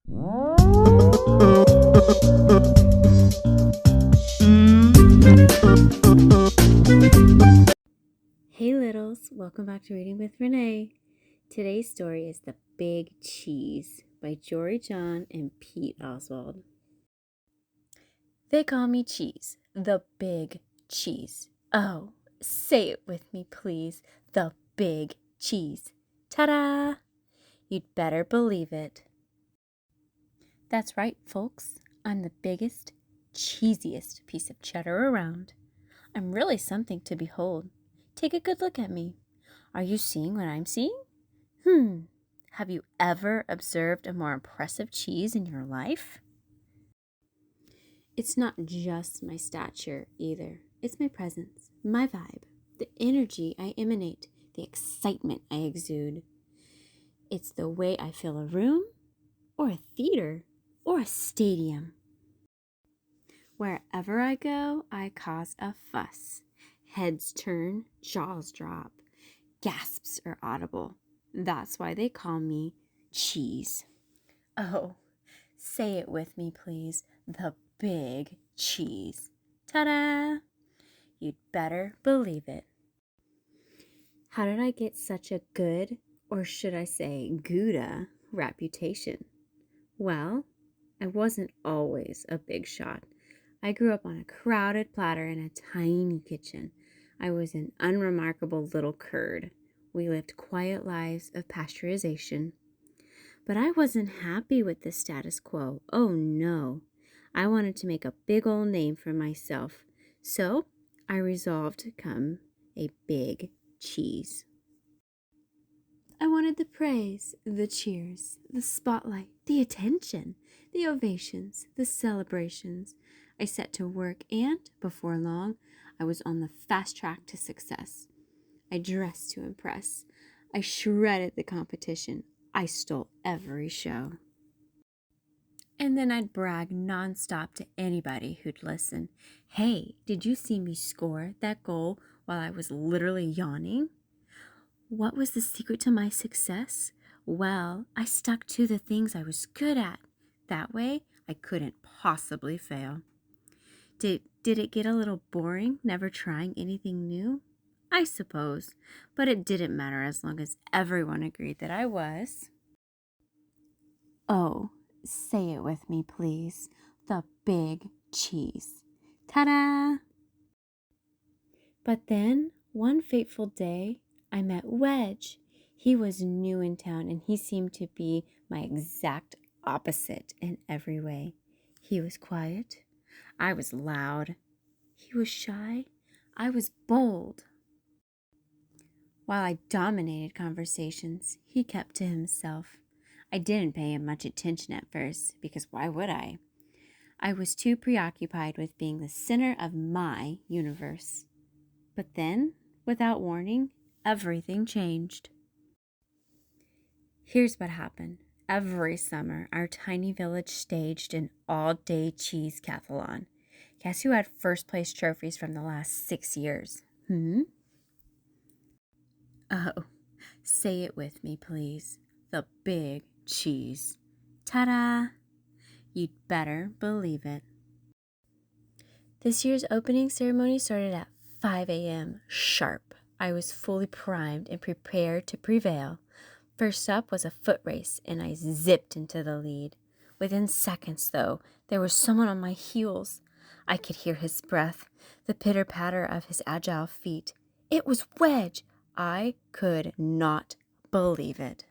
Hey littles, welcome back to Reading with Renee. Today's story is The Big Cheese by Jory John and Pete Oswald. They call me Cheese, the Big Cheese. Oh, say it with me please, the Big Cheese. Ta-da! You'd better believe it. That's right, folks. I'm the biggest, cheesiest piece of cheddar around. I'm really something to behold. Take a good look at me. Are you seeing what I'm seeing? Have you ever observed a more impressive cheese in your life? It's not just my stature either. It's my presence, my vibe, the energy I emanate, the excitement I exude. It's the way I fill a room, or a theater, or a stadium. Wherever I go, I cause a fuss. Heads turn, jaws drop, gasps are audible. That's why they call me Cheese. Oh, say it with me, please. The Big Cheese. Ta-da! You'd better believe it. How did I get such a good, or should I say gouda, reputation? Well, I wasn't always a big shot. I grew up on a crowded platter in a tiny kitchen. I was an unremarkable little curd. We lived quiet lives of pasteurization. But I wasn't happy with the status quo. Oh no. I wanted to make a big old name for myself. So I resolved to become a big cheese. I wanted the praise, the cheers, the spotlight, the attention, the ovations, the celebrations. I set to work and, before long, I was on the fast track to success. I dressed to impress. I shredded the competition. I stole every show. And then I'd brag nonstop to anybody who'd listen. Hey, did you see me score that goal while I was literally yawning? What was the secret to my success? Well, I stuck to the things I was good at. That way, I couldn't possibly fail. Did it get a little boring, never trying anything new? I suppose, but it didn't matter as long as everyone agreed that I was. Oh, say it with me, please. The Big Cheese. Ta-da! But then, one fateful day, I met Wedge. He was new in town and he seemed to be my exact opposite in every way. He was quiet. I was loud. He was shy. I was bold. While I dominated conversations, he kept to himself. I didn't pay him much attention at first, because why would I? I was too preoccupied with being the center of my universe. But then, without warning, everything changed. Here's what happened. Every summer, our tiny village staged an all-day cheese cathalon. Guess who had first-place trophies from the last 6 years? Oh, say it with me, please. The Big Cheese. Ta-da! You'd better believe it. This year's opening ceremony started at 5 a.m. sharp. I was fully primed and prepared to prevail. First up was a foot race, and I zipped into the lead. Within seconds, though, there was someone on my heels. I could hear his breath, the pitter-patter of his agile feet. It was Wedge! I could not believe it.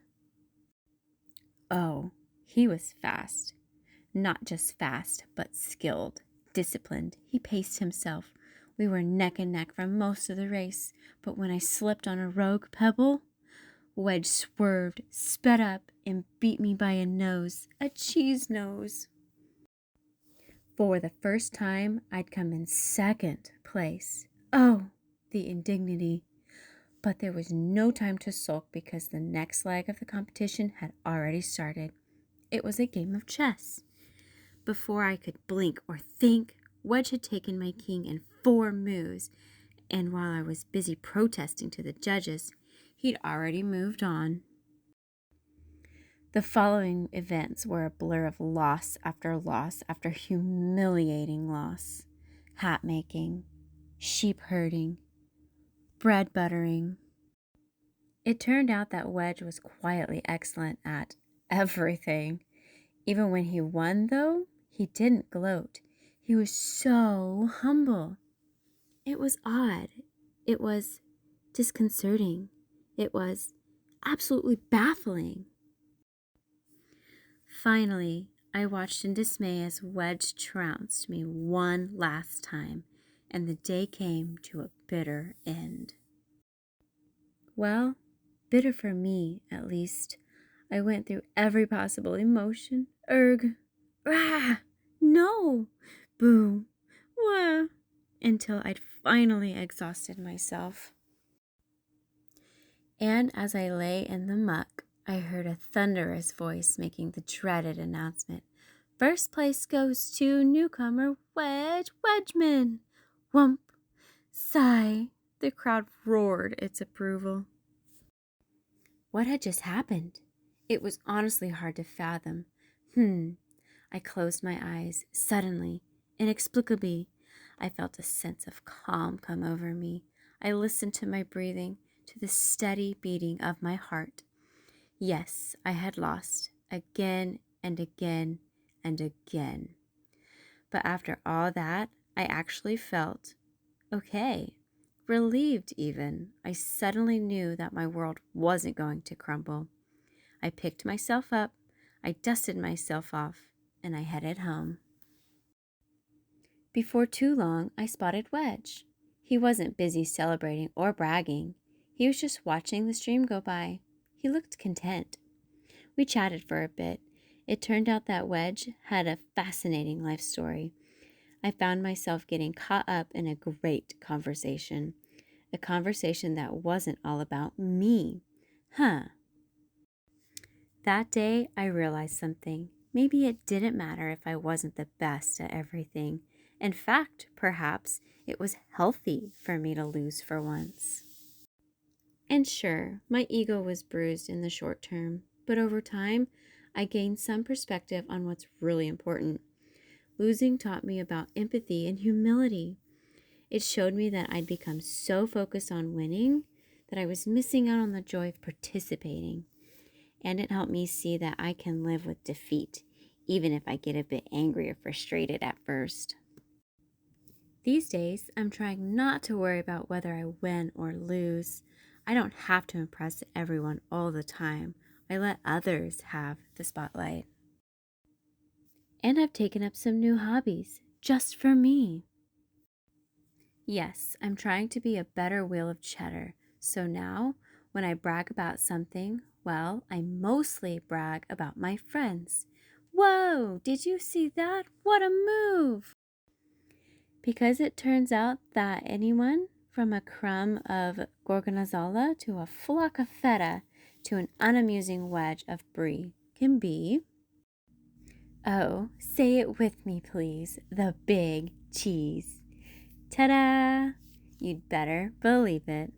Oh, he was fast. Not just fast, but skilled, disciplined. He paced himself. We were neck and neck for most of the race, but when I slipped on a rogue pebble, Wedge swerved, sped up, and beat me by a nose, a cheese nose. For the first time, I'd come in second place. Oh, the indignity. But there was no time to sulk because the next leg of the competition had already started. It was a game of chess. Before I could blink or think, Wedge had taken my king in 4 moves, and while I was busy protesting to the judges, he'd already moved on. The following events were a blur of loss after humiliating loss. Hat making, sheep herding, bread buttering. It turned out that Wedge was quietly excellent at everything. Even when he won, though, he didn't gloat. He was so humble. It was odd. It was disconcerting. It was absolutely baffling. Finally, I watched in dismay as Wedge trounced me one last time, and the day came to a bitter end. Well, bitter for me, at least. I went through every possible emotion. Erg, rah, no, boo, wah, until I'd finally exhausted myself. And as I lay in the muck, I heard a thunderous voice making the dreaded announcement. First place goes to newcomer Wedgeman. Whump, sigh. The crowd roared its approval. What had just happened? It was honestly hard to fathom. I closed my eyes. Suddenly, inexplicably, I felt a sense of calm come over me. I listened to my breathing, to the steady beating of my heart. Yes, I had lost again and again and again. But after all that, I actually felt okay. Relieved even. I suddenly knew that my world wasn't going to crumble. I picked myself up, I dusted myself off, and I headed home. Before too long, I spotted Wedge. He wasn't busy celebrating or bragging. He was just watching the stream go by. He looked content. We chatted for a bit. It turned out that Wedge had a fascinating life story. I found myself getting caught up in a great conversation. A conversation that wasn't all about me. That day, I realized something. Maybe it didn't matter if I wasn't the best at everything. In fact, perhaps it was healthy for me to lose for once. And sure, my ego was bruised in the short term, but over time, I gained some perspective on what's really important. Losing taught me about empathy and humility. It showed me that I'd become so focused on winning that I was missing out on the joy of participating. And it helped me see that I can live with defeat, even if I get a bit angry or frustrated at first. These days, I'm trying not to worry about whether I win or lose. I don't have to impress everyone all the time. I let others have the spotlight. And I've taken up some new hobbies, just for me. Yes, I'm trying to be a better wheel of cheddar. So now, when I brag about something, well, I mostly brag about my friends. Whoa, did you see that? What a move! Because it turns out that anyone, from a crumb of gorgonzola to a flock of feta to an unamusing wedge of brie, can be, oh, say it with me please, the big cheese. Ta-da! You'd better believe it.